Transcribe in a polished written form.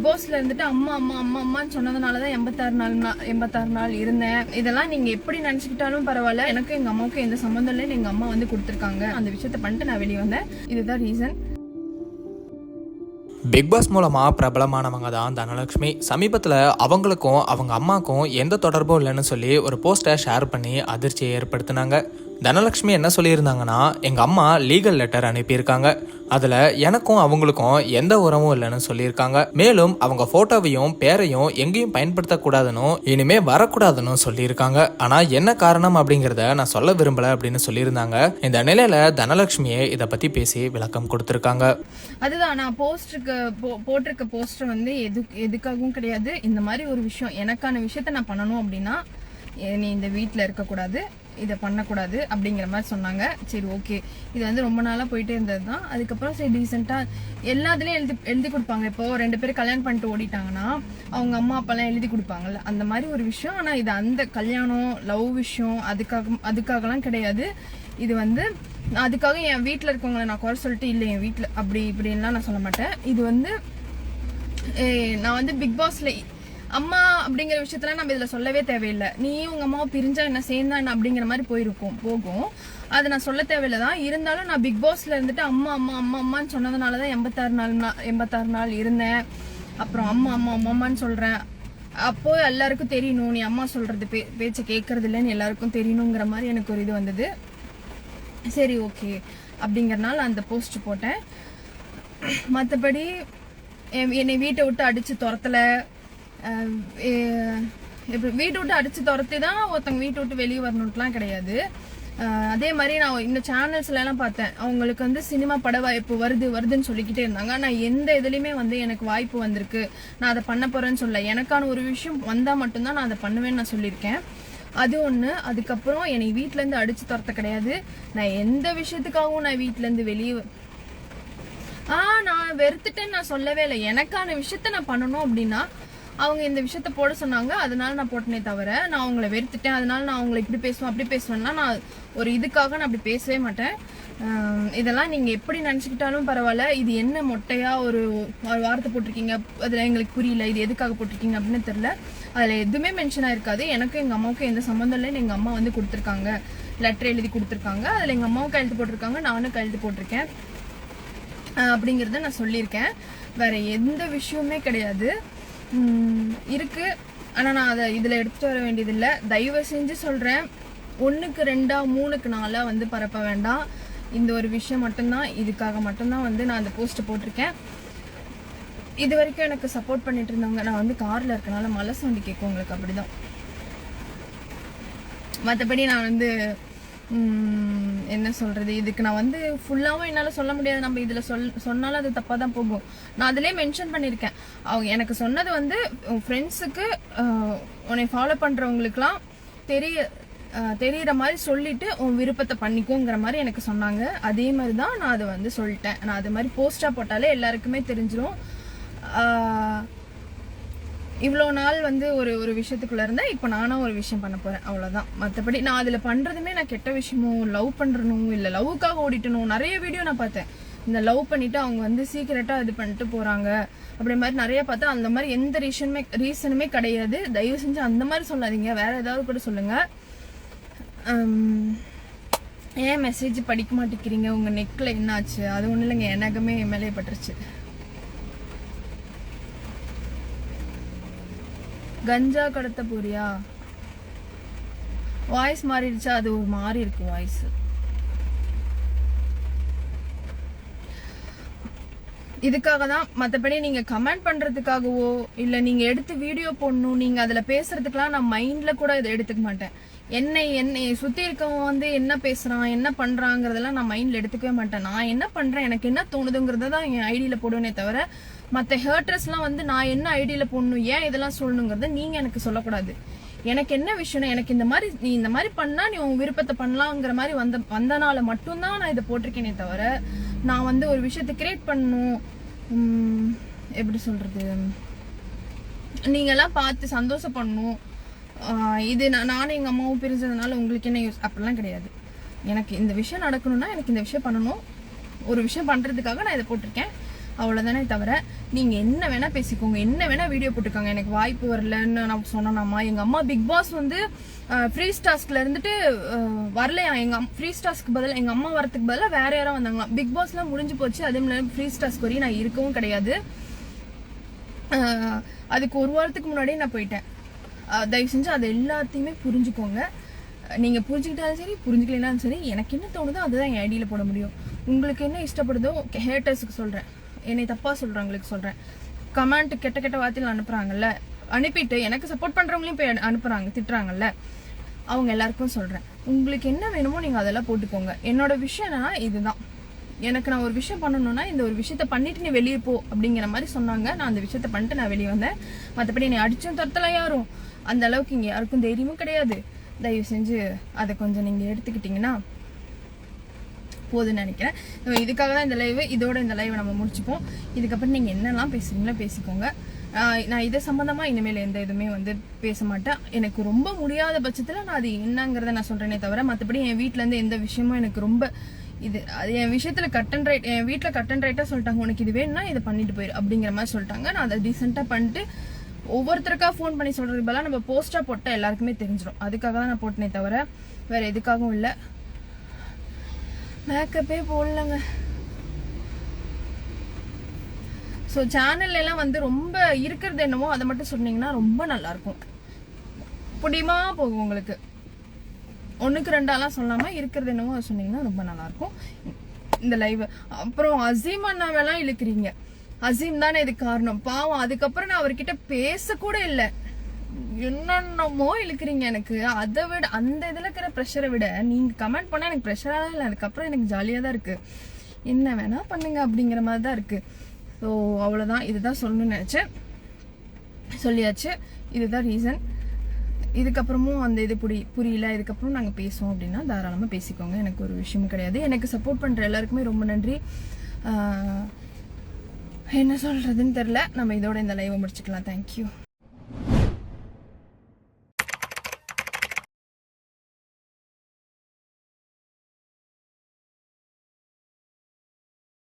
Big பாஸ்ல இருந்துட்டு அம்மா அம்மா அம்மா அம்மான்னு சொன்னதுனாலதான் 86 நாள் இருந்தேன். இதெல்லாம் நீங்க எப்படி நினைச்சுக்கிட்டாலும் பரவாயில்ல, எனக்கு எங்க அம்மாவுக்கு எந்த சம்பந்தம் இல்லைன்னு எங்க அம்மா வந்து கொடுத்துருக்காங்க. அந்த விஷயத்த பண்ணிட்டு நான் வெளியே வந்தேன். இதுதான் ரீசன். பிக் பாஸ் மூலமாக பிரபலமானவங்க தான் தனலட்சுமி. சமீபத்தில் அவங்களுக்கும் அவங்க அம்மாவுக்கும் எந்த தொடர்பும் இல்லைன்னு சொல்லி ஒரு போஸ்டரை ஷேர் பண்ணி அதிர்ச்சியை ஏற்படுத்தினாங்க. தனலட்சுமி என்ன சொல்லியிருந்தாங்கன்னா, எங்கள் அம்மா லீகல் லெட்டர் அனுப்பியிருக்காங்க, அதில் எனக்கும் அவங்களுக்கும் எந்த உறவும் இல்லைன்னு சொல்லியிருக்காங்க. மேலும் அவங்க ஃபோட்டோவையும் பேரையும் எங்கேயும் பயன்படுத்தக்கூடாதுன்னு, இனிமே வரக்கூடாதுன்னு சொல்லியிருக்காங்க. ஆனால் என்ன காரணம் அப்படிங்கிறத நான் சொல்ல விரும்பலை அப்படின்னு சொல்லியிருந்தாங்க. இந்த நிலையில் தனலட்சுமியே இதை பற்றி பேசி விளக்கம் கொடுத்துருக்காங்க. அதுதான் நான் போட்டிருக்க போஸ்டர் வந்து எதுக்காகவும் கிடையாது. இந்த மாதிரி ஒரு விஷயம், எனக்கான விஷயத்த நான் பண்ணணும் அப்படின்னா நீ இந்த வீட்டில் இருக்கக்கூடாது, இதை பண்ணக்கூடாது அப்படிங்கிற மாதிரி சொன்னாங்க. சரி ஓகே, இது வந்து ரொம்ப நாளாக போயிட்டே இருந்தது தான். அதுக்கப்புறம் சரி ரீசெண்டாக எல்லாத்துலேயும் எழுதி கொடுப்பாங்க. இப்போ 2 பேரும் கல்யாணம் பண்ணிட்டு ஓடிட்டாங்கன்னா அவங்க அம்மா அப்பாலாம் எழுதி கொடுப்பாங்கல்ல, அந்த மாதிரி ஒரு விஷயம். ஆனால் இது அந்த கல்யாணம் லவ் விஷயம் அதுக்காகலாம் கிடையாது. இது வந்து அதுக்காக என் வீட்டில் இருக்கவங்களை நான் குறை சொல்லிட்டு இல்லை, என் வீட்டில் அப்படி இப்படின்லாம் நான் சொல்ல மாட்டேன். இது வந்து நான் வந்து பிக் பாஸ்ல அம்மா அப்படிங்கிற விஷயத்துல நம்ம இதுல சொல்லவே தேவையில்லை. நீ உங்க அம்மாவை பிரிஞ்சா என்ன சேர்ந்தா என்ன அப்படிங்கிற மாதிரி போகும். அதை நான் சொல்ல தேவையில்லைதான். இருந்தாலும் நான் பிக் பாஸ்ல இருந்துட்டு அம்மா அம்மா அம்மா அம்மான்னு சொன்னதுனாலதான் 86 நாள் இருந்தேன். அப்புறம் அம்மா அம்மா அம்மா அம்மான்னு சொல்றேன். அப்போ எல்லாருக்கும் தெரியணும், நீ அம்மா சொல்றது பேச்சை கேட்கறது இல்லைன்னு எல்லாருக்கும் தெரியணுங்கிற மாதிரி எனக்கு ஒரு இது வந்தது. சரி ஓகே அப்படிங்கறனால அந்த போஸ்ட் போட்டேன். மற்றபடி என்னை வீட்டை விட்டு அடிச்சு துரத்தல. வீட்டை விட்டு அடிச்சு துரத்தி தான் ஒருத்தவங்க வீட்டை விட்டு வெளியே வரணும்ட்டுலாம் கிடையாது. அதே மாதிரி நான் இந்த சேனல்ஸ்ல எல்லாம் பார்த்தேன், அவங்களுக்கு வந்து சினிமா பட வாய்ப்பு வருதுன்னு சொல்லிக்கிட்டே இருந்தாங்க. நான் எந்த இதுலயுமே வந்து எனக்கு வாய்ப்பு வந்திருக்கு, நான் அதை பண்ண போறேன்னு சொல்ல. எனக்கான ஒரு விஷயம் வந்தா மட்டும்தான் நான் அதை பண்ணுவேன்னு நான் சொல்லியிருக்கேன். அது ஒண்ணு. அதுக்கப்புறம் என்னை வீட்டுல இருந்து அடிச்சு துரத்த கிடையாது. நான் எந்த விஷயத்துக்காகவும் நான் வீட்டுல இருந்து வெளியே நான் வெறுத்துட்டேன்னு நான் சொல்லவே இல்லை. எனக்கான விஷயத்த நான் பண்ணணும் அப்படின்னா அவங்க இந்த விஷயத்த போட சொன்னாங்க, அதனால நான் போட்டனே தவிர நான் அவங்கள வெறுத்துட்டேன் அதனால நான் அவங்களை இப்படி பேசுவேன் அப்படி பேசுவேன்னா நான் ஒரு இதுக்காக நான் அப்படி பேசவே மாட்டேன். இதெல்லாம் நீங்க எப்படி நினைச்சுக்கிட்டாலும் பரவாயில்ல. இது என்ன மொட்டையா ஒரு வார்த்தை போட்டிருக்கீங்க, அதுல எங்களுக்கு புரியல, இது எதுக்காக போட்டிருக்கீங்க அப்படின்னு தெரியல. அதுல எதுவுமே மென்ஷன் ஆயிருக்காது. எனக்கும் எங்க அம்மாவுக்கும் எந்த சம்மந்தம் இல்லைன்னு எங்க அம்மா வந்து கொடுத்துருக்காங்க, லெட்டர் எழுதி கொடுத்துருக்காங்க. அதுல எங்க அம்மாவும் கையெழுத்து போட்டிருக்காங்க, நானும் கையெழுத்து போட்டிருக்கேன் அப்படிங்கிறத நான் சொல்லியிருக்கேன். வேற எந்த விஷயமே கிடையாது இருக்கு. ஆனா நான் அதை இதுல எடுத்துட்டு வர வேண்டியதில்லை. தயவு செஞ்சு சொல்றேன், 1க்கு 2 3க்கு 4 வந்து பரப்ப வேண்டாம். இந்த ஒரு விஷயம் மட்டும்தான், இதுக்காக மட்டும்தான் வந்து நான் அந்த போஸ்ட் போட்டிருக்கேன். இது வரைக்கும் எனக்கு சப்போர்ட் பண்ணிட்டு இருந்தவங்க, நான் வந்து கார்ல இருக்கனால மலை சவுண்ட் கேட்கும் உங்களுக்கு, அப்படிதான். மற்றபடி நான் வந்து என்ன சொல்றது, இதுக்கு நான் வந்து ஃபுல்லாவும் என்னால சொல்ல முடியாது. நம்ம இதுல சொன்னாலும் அது தப்பா தான் போகும். நான் அதிலே மென்ஷன் பண்ணிருக்கேன். அவங்க எனக்கு சொன்னது வந்து உன் ஃப்ரெண்ட்ஸுக்கு உன்னை ஃபாலோ பண்றவங்களுக்குலாம் தெரியற மாதிரி சொல்லிட்டு உன் விருப்பத்தை பண்ணிக்கோங்கிற மாதிரி எனக்கு சொன்னாங்க. அதே மாதிரி தான் நான் அதை வந்து சொல்லிட்டேன். நான் அது மாதிரி போஸ்டா போட்டாலே எல்லாருக்குமே தெரிஞ்சிடும். இவ்வளோ நாள் வந்து ஒரு விஷயத்துக்குள்ள இருந்தேன், இப்போ நானும் ஒரு விஷயம் பண்ண போறேன், அவ்வளோதான். மற்றபடி நான் அதில் பண்றதுமே நான் கெட்ட விஷயமோ லவ் பண்றணும் இல்லை லவ்வுக்காக ஓடிட்டணும். நிறைய வீடியோ நான் பார்த்தேன், இந்த லவ் பண்ணிட்டு அவங்க வந்து சீக்கிரட்டா இது பண்ணிட்டு போறாங்க அப்படி மாதிரி நிறைய பார்த்தேன். அந்த மாதிரி எந்த ரீசனுமே கிடையாது. தயவு செஞ்சு அந்த மாதிரி சொல்லாதீங்க, வேற ஏதாவது கூட சொல்லுங்க. ஏன் மெசேஜ் படிக்க மாட்டேங்கிறீங்க, உங்க நெக்ல என்ன ஆச்சு? அது ஒன்றும் இல்லைங்க, எனக்குமே மேலே பட்டுருச்சு. கஞ்சா கடத்த போறியா? வாய்ஸ் மாறிடுச்சா? அது ஒரு மாறி இருக்கு வாய்ஸ். இதுக்காக தான். மற்றபடி நீங்க கமெண்ட் பண்றதுக்காகவோ இல்ல நீங்க எடுத்து வீடியோ போடணும், நீங்க அதுல பேசுறதுக்கெல்லாம் நான் மைண்ட்ல கூட இதை எடுத்துக்க மாட்டேன். என்னை சுத்தி இருக்கவங்க வந்து என்ன பேசுறான் என்ன பண்றாங்கிறதெல்லாம் நான் மைண்ட்ல எடுத்துக்கவே மாட்டேன். நான் என்ன பண்றேன், எனக்கு என்ன தோணுதுங்கிறத தான் என் ஐடியில போடுவேனே தவிர மற்ற ஹேர்ட்ரஸ்லாம் வந்து நான் என்ன ஐடியில போடணும், ஏன் இதெல்லாம் சொல்லணுங்கிறத நீங்க எனக்கு சொல்லக்கூடாது. எனக்கு என்ன விஷயம், எனக்கு இந்த மாதிரி நீ இந்த மாதிரி பண்ணா நீ உன் விருப்பத்தை பண்ணலாங்கிற மாதிரி வந்தனால மட்டும்தான் நான் இதை போட்டிருக்கேனே தவிர நான் வந்து ஒரு விஷயத்தை கிரியேட் பண்ணணும், எப்படி சொல்றது, நீங்க எல்லாம் பார்த்து சந்தோஷப்படணும், இது நானும் எங்க அம்மாவும் பிரிஞ்சதுனால உங்களுக்கு என்ன யூஸ், அப்படிலாம் கிடையாது. எனக்கு இந்த விஷயம் நடக்கணும்னா எனக்கு இந்த விஷயம் பண்ணணும், ஒரு விஷயம் பண்றதுக்காக நான் இதை போட்டிருக்கேன், அவ்வளோதானே தவிர நீங்கள் என்ன வேணால் பேசிக்கோங்க, என்ன வேணால் வீடியோ போட்டுக்கோங்க. எனக்கு வாய்ப்பு வரலன்னு நான் சொன்னேனாம்மா. எங்கள் அம்மா பிக் பாஸ் வந்து ஃப்ரீஸ் டாஸ்கில் இருந்துட்டு வரலையா, ஃப்ரீஸ் டாஸ்க்கு பதில் எங்கள் அம்மா வரத்துக்கு பதிலாக வேற யாரும் வந்தாங்களாம். பிக் பாஸ்லாம் முடிஞ்சு போச்சு, அதே மாதிரி ஃப்ரீஸ் டாஸ்க் வரையும் நான் இருக்கவும் கிடையாது. அதுக்கு ஒரு வாரத்துக்கு முன்னாடியே நான் போயிட்டேன். தயவு செஞ்சு அது எல்லாத்தையுமே புரிஞ்சுக்கோங்க. நீங்கள் புரிஞ்சுக்கிட்டாலும் சரி புரிஞ்சுக்கலனாலும் சரி, எனக்கு என்ன தோணுதோ அதுதான் என் ஐடியில் போட முடியும். உங்களுக்கு என்ன இஷ்டப்படுதோ, ஹேட்டர்ஸுக்கு சொல்கிறேன், என்னை தப்பாக சொல்கிறவங்களுக்கு சொல்கிறேன், கமெண்ட் கெட்ட கெட்ட வார்த்தையில் அனுப்புகிறாங்கல்ல, அனுப்பிட்டு எனக்கு சப்போர்ட் பண்ணுறவங்களையும் போய் அனுப்புகிறாங்க, திட்டுறாங்கல்ல, அவங்க எல்லாருக்கும் சொல்கிறேன், உங்களுக்கு என்ன வேணுமோ நீங்கள் அதெல்லாம் போட்டுக்கோங்க. என்னோட விஷயம் என்னன்னா இதுதான். எனக்கு நான் ஒரு விஷயம் பண்ணணும்னா இந்த ஒரு விஷயத்த பண்ணிட்டு நீ வெளியே போ அப்படிங்கிற மாதிரி சொன்னாங்க. நான் அந்த விஷயத்த பண்ணிட்டு நான் வெளியே வந்தேன். மற்றபடி என்னை அடிச்சும் துரத்தலாம் யாரும். அந்த அளவுக்கு இங்கே யாருக்கும் தைரியமும் கிடையாது. தயவு செஞ்சு அதை கொஞ்சம் நீங்கள் எடுத்துக்கிட்டிங்கன்னா போதுன்னு நினைக்கிறேன். இதுக்காக தான் இந்த லைவு. இதோட இந்த லைவை நம்ம முடிச்சுப்போம். இதுக்கப்புறம் நீங்கள் என்னெல்லாம் பேசுறீங்களோ பேசிக்கோங்க. நான் இதை சம்மந்தமாக இனிமேல் எந்த இதுவுமே வந்து பேச மாட்டேன். எனக்கு ரொம்ப முடியாத பட்சத்தில் நான் அது என்னங்கிறத நான் சொல்கிறேனே தவிர, மற்றபடி என் வீட்டிலேருந்து எந்த விஷயமும் எனக்கு ரொம்ப அது என் விஷயத்தில் கட் அண்ட் ரைட், என் வீட்டில் கட் அண்ட் ரைட்டாக சொல்லிட்டாங்க, உனக்கு இது வேணும்னா இதை பண்ணிட்டு போயிரு அப்படிங்கிற மாதிரி சொல்லிட்டாங்க. நான் அதை டீசெண்டாக பண்ணிட்டு ஒவ்வொருத்தருக்கா ஃபோன் பண்ணி சொல்கிறது பதிலாக நம்ம போஸ்ட்டாக போட்டால் எல்லாருக்குமே தெரிஞ்சிடும். அதுக்காக தான் நான் போட்டனே தவிர வேறு எதுக்காகவும் இல்லை. மேக்கப்பே போடலங்க. ஸோ சேனல்லாம் வந்து ரொம்ப இருக்கிறது என்னமோ அதை மட்டும் சொன்னீங்கன்னா ரொம்ப நல்லாயிருக்கும். புடிமா போகும் உங்களுக்கு. 1க்கு 2 சொல்லாமல் இருக்கிறது என்னமோ அதை சொன்னீங்கன்னா ரொம்ப நல்லாயிருக்கும் இந்த லைவ். அப்புறம் அசீம் அண்ணாவெல்லாம் இழுக்கிறீங்க. அசீம் தானே இது காரணம், பாவம். அதுக்கப்புறம் நான் அவர்கிட்ட பேசக்கூட இல்லை. என்னென்னமோ இழுக்கிறீங்க. எனக்கு அதை விட அந்த இதில் இருக்கிற ப்ரெஷரை விட நீங்கள் கமெண்ட் பண்ணால் எனக்கு ப்ரெஷராக தான் இல்லை. அதுக்கப்புறம் எனக்கு ஜாலியாக தான் இருக்குது. என்ன வேணால் பண்ணுங்க அப்படிங்கிற மாதிரி தான் இருக்குது. ஸோ அவ்வளோதான். இதுதான் சொல்லணும்னு நினச்சேன், சொல்லியாச்சு. இதுதான் ரீசன். இதுக்கப்புறமும் அந்த இது புரியல, இதுக்கப்புறம் நாங்கள் பேசுவோம் அப்படின்னா தாராளமாக பேசிக்கோங்க. எனக்கு ஒரு விஷயமும் கிடையாது. எனக்கு சப்போர்ட் பண்ணுற எல்லாருக்குமே ரொம்ப நன்றி. என்ன சொல்கிறதுன்னு தெரில. நம்ம இதோட இந்த லைவை முடிச்சுக்கலாம். தேங்க்யூ.